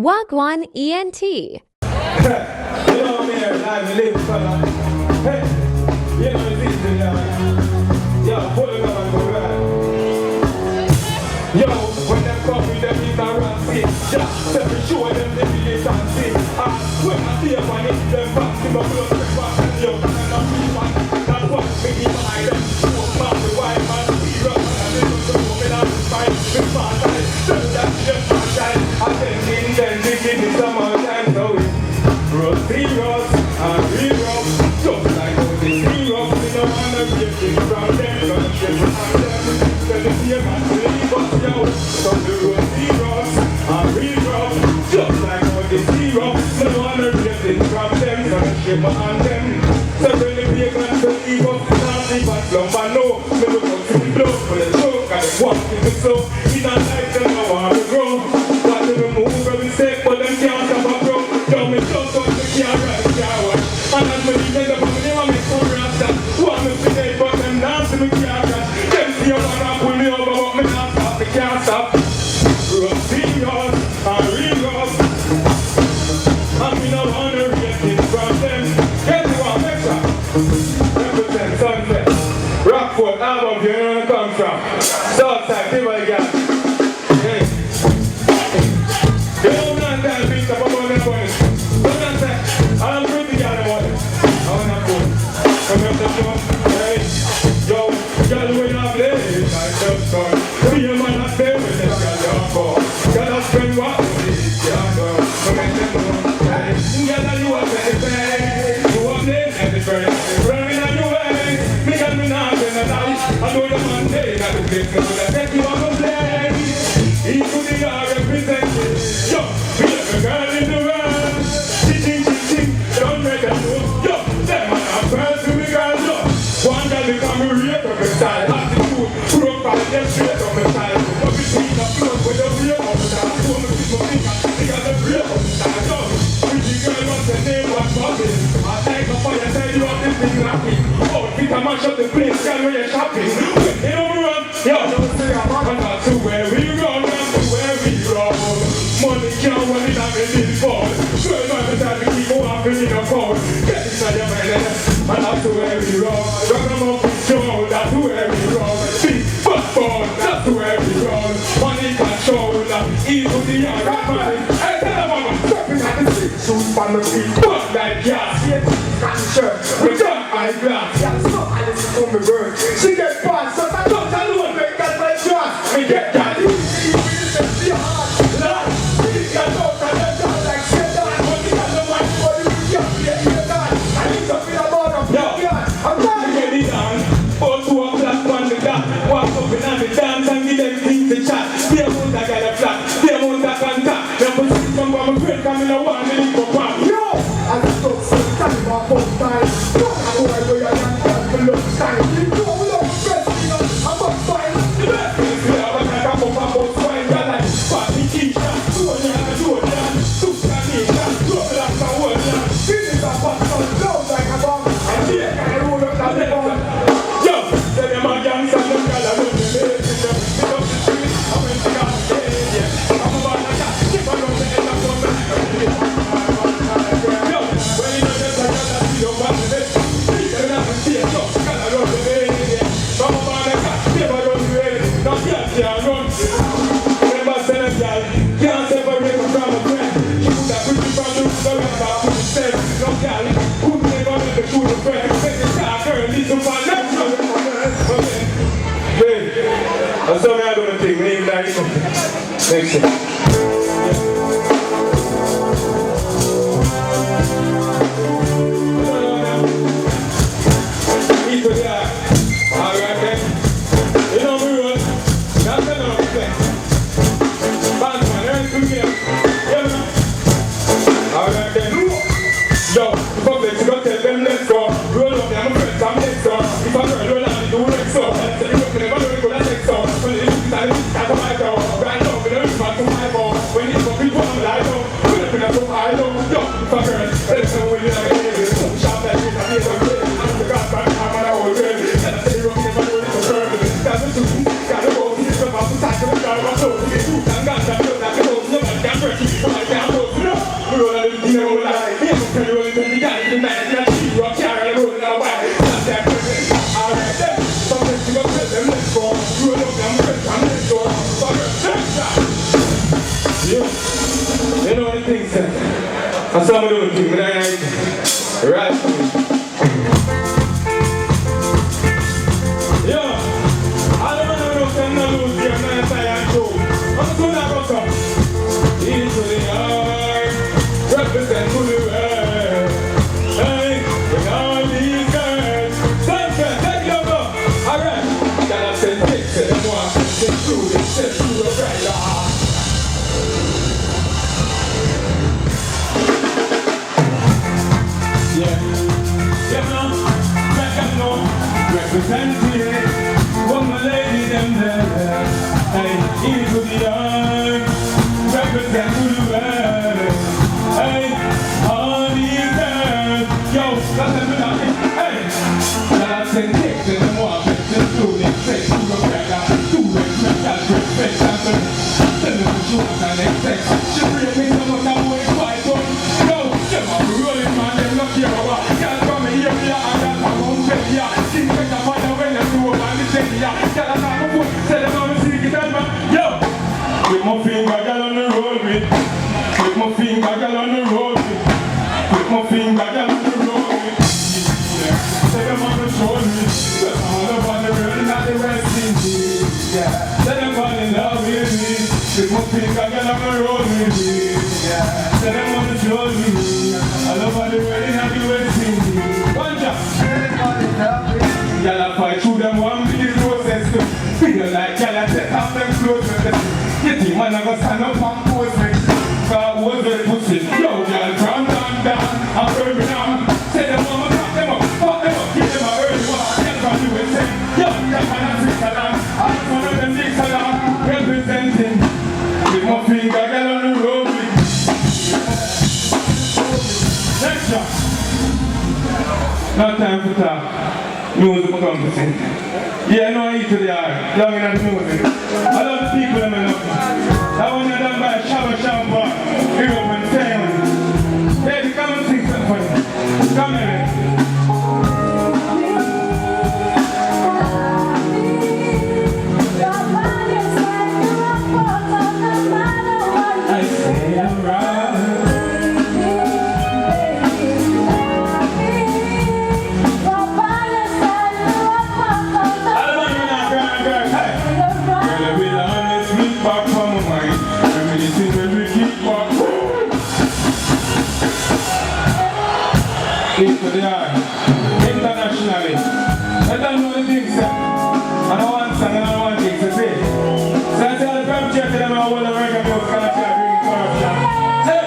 Wagwan ENT. You know me here, live live fella. Hey, you know this is yo, pull it on the ground. Yo, when them come with them in the rancid, yeah, let me show them the village and see. When I see a man in them back, in my blood, the back and yo, and I'm free man. That's what me keep behind them. Smoke man, the white man, the rock, and the little woman and the spine. The smart guy, tell that to them smart guy. I think in them, digging in the mountain, so it's zeros and zeros, just like all the zeros. We don't want to get things from them, gonna ship it on them. Tell the same man to leave us, yo. So the road zeros and zeros, just like all the zeros. We don't want to get things from them, gonna ship it on them. So tell the pagans to leave us, not leave us lump and no. We look up to the blood for the joke and the walk in the flow. We don't like them, I want to grow. Want to remove every mistake, but them can't stop a grow. Don't me just up the can't ride, can't watch. And as me leave them, I'm never make some rasta. Want me to say, but them nasty me can't catch. Them see a man and pull me over, but me not stop, me can't stop. Rough serious and real rough. And me no want to raise things from them. Get you one extra. Represent Sunset. Rockford, album, you know where I come from. Southside, people again. Hey. You know man tell me stuff about them boys. Don't I say, I'm pretty girl about it. I wanna go. Come here to show. Hey. Yo, girl when I play, I just gone. Be a man I stay with them, girl you're for. Girl I spend what? Yeah, girl. Come make them know. Hey. Girl you are very bad. You are playing every friend. Running on your way. Me and me not in the life. I know the man day. Not the place. So I take you on the plane. Into the yard representing. Yo, we have a girl in the world. Ching, don't make a move. Yo, them man are first to me girl. Yo, one girl become a rape of a style. Attitude, profile, get straight of a style. But between the floor with the rape of a style. So me keep my finger, because the rape of a style. Yo, pretty girl wants the name was Bobby. I take the fire, tell you what this thing laughing. Oh, Peter mash up the place, girl where you're shopping. You know me run, yo, don't say I'm not to where we run. Money can't hold it up in this fall. Girl, every time we keep on having in a fall. Get inside your mind, and that's where we run. Rock them up with show, that's where we run. Big football, that's where we run. Money control, easy to the young money. Hey, tell them I'm stepping at the street. Shoes on the feet, but like gas. Cotton shirt, with dark eyeglass. Yeah, so I listen to me bird. She get past, so I don't tell you what make that my grass. Me get that. That's all I don't think. We need that. Next thing. Eat with that. All right, then. You know me run. That's enough thing. Bad man, earn to me. Yeah, man. All right, then. Yo, the public, you got to tell them let's go. Roll up, I'm a friend, I'm next door. If I'm going to roll out, do next door. Right now, we don't even have to my ball. When it's for people, I'm like, oh, we're looking at some I don't know. Fuckers, let's know when you're like, hey, shop that shit, I'm here to play. I'm the god, but I'm an old girl. And I say, you're never going to serve me. That's the truth. Gotta go, he's about to tackle the car, I'm so. It's true, I'm not, I'm not, I'm not, I'm not, I'm not, I'm not, You know the thing, sir? And some of those things, but I like right for me. Yo, I don't know if I'm not losing your man and show. I'm soon I got some. Into the heart, represent to the world. Hey, with all these girls. Sunset, take your go. Alright. That I said, take it, and walk it through the set to the right. Represent me, what my lady them there. Hey, into the yard, represent to the world. Hey, all these girls, yo, that's a good idea. Hey, that I said, take them and walk it through the sex to the right. To the right, respect, tell them the truth and expect. She bring me so much I'm way fight, but yo, them are rolling man, them not care about. Can't come here, and I'm on baby, yeah. With my finger, girl on the road with. With my finger, girl on the road with. With my finger, girl on the road with. Yeah. Say them on the show me. All over the world, not the West Indies. Yeah. Say them fall in love with me. With my finger, girl on the road with me. Yeah. Say them on the show me. All over the world, not the West Indies. One job. Say them fall in love with me. Y'all fight through them one big process to feel like y'all take off them clothes with them. You think man I go stand up and pose me? Cause who's the pussy? Yo, y'all from down and Birmingham. Say them mama fuck them up, give them a early walk. Y'all from USA, yo, y'all from Switzerland. I'm one of them big salon representing. With my finger, girl on the road with. Next job. No time for talk. Music will come to sing. Yeah, I know I eat to the yard, long in the music. I love the people that I love. That one you done by Shabba Shabba, Erup and Montego. Baby, come and sing something for me. Come here. I say I'm right. Into the art, internationally. I don't know the things, sir. I don't want song and I don't want things to say. So I tell the crowd check to them I want to reggae music and I try to bring corruption. Hey!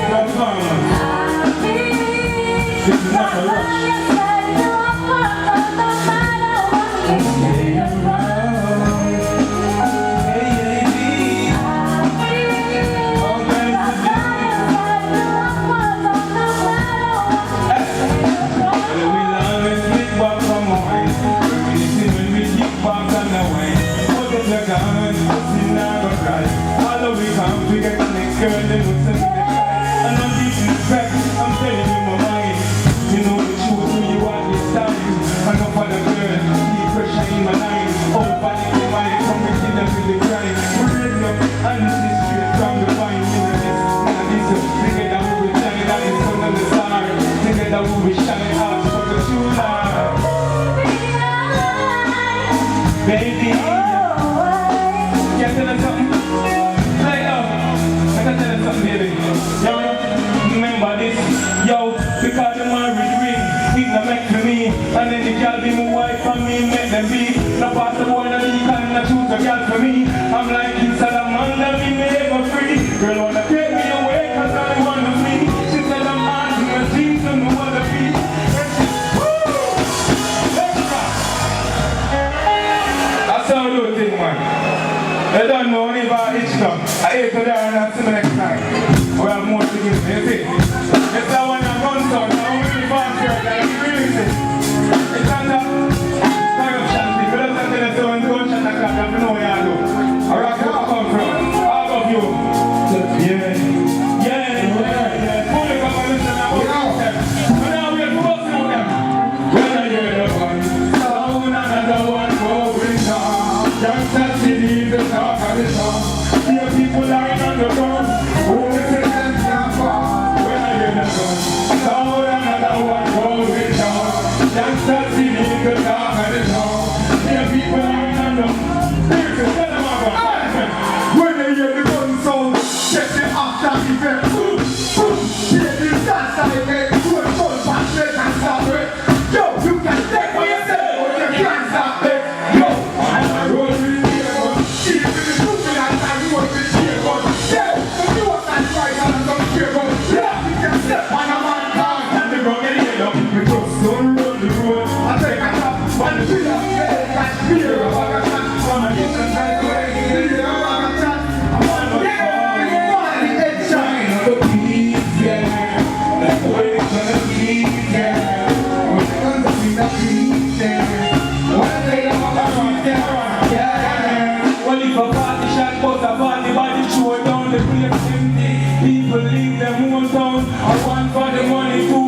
Performance. This is not a rush. We get the next girl, then we'll send me the try. And I'm deep in respect, I'm telling you my mind. You know the truth, who you are, this time. I'm not for the girl, keep pressure in my line. All body in my mind, come and kill them with the crime. We're ready up, and this is straight from the vine. You know this, and this is together we will shine out in sun and the star. Together we will shine out for the true light. Baby, yeah, tell us something. I can tell you something, baby. Yo, remember this, yo, because the man with the ring, it not make for me. And then the girl be my wife and me, make them be. Now pass the boy and he can't choose a girl for me. I'm like, it's a man that me never free. Girl wanna take me away cause I wanna flee. She said I'm asking my jeans and no other feet. Woo! Let's rock! That's how I do it, man. I don't know if I itch them. I ate to there and I'll see me next time. We have more to give me, you see? It's that one I'm going to, I'm really fast here, and I'm releasing. It's not that kind of shot, people don't tell us to go and shot the clock, you know what you do. I rock where I come from, all of you. Yeah. Pull it up and listen and we'll do them. So now we're supposed to do them. When I hear the one, sound another one going down. Just as it is the talk of the song. people lying on the ground. Who will say them can't fall? When I hear them go, down another one goes it down. Youngsters feeling the dark and the town. Hear people lying on the ground. Tell them about when they hear the gun sound, get the after effect. Boom, boom. Hear the dance I make. Do a full back, let and stop it. Yo, you can take for yourself, but you can't stop it. Yo, I'm a roll with the ear gun. Even the stupid and I roll with the ear gun. Yeah, the new one that's right on some ear gun. Yeah, you can step on a man car and the ground get yellow. We just don't run the road. I take a top and the pillar get like fear of a cat. From a different side to a fear of a cat. I'm on the phone, I'm on the edge. Trying to please, yeah. That's the way it's gonna be, yeah. We're gonna be the peace, yeah. One day I'm gonna be there, yeah. Well, if a party shot goes a party body show down the place empty. People leave them home town. I want for the money to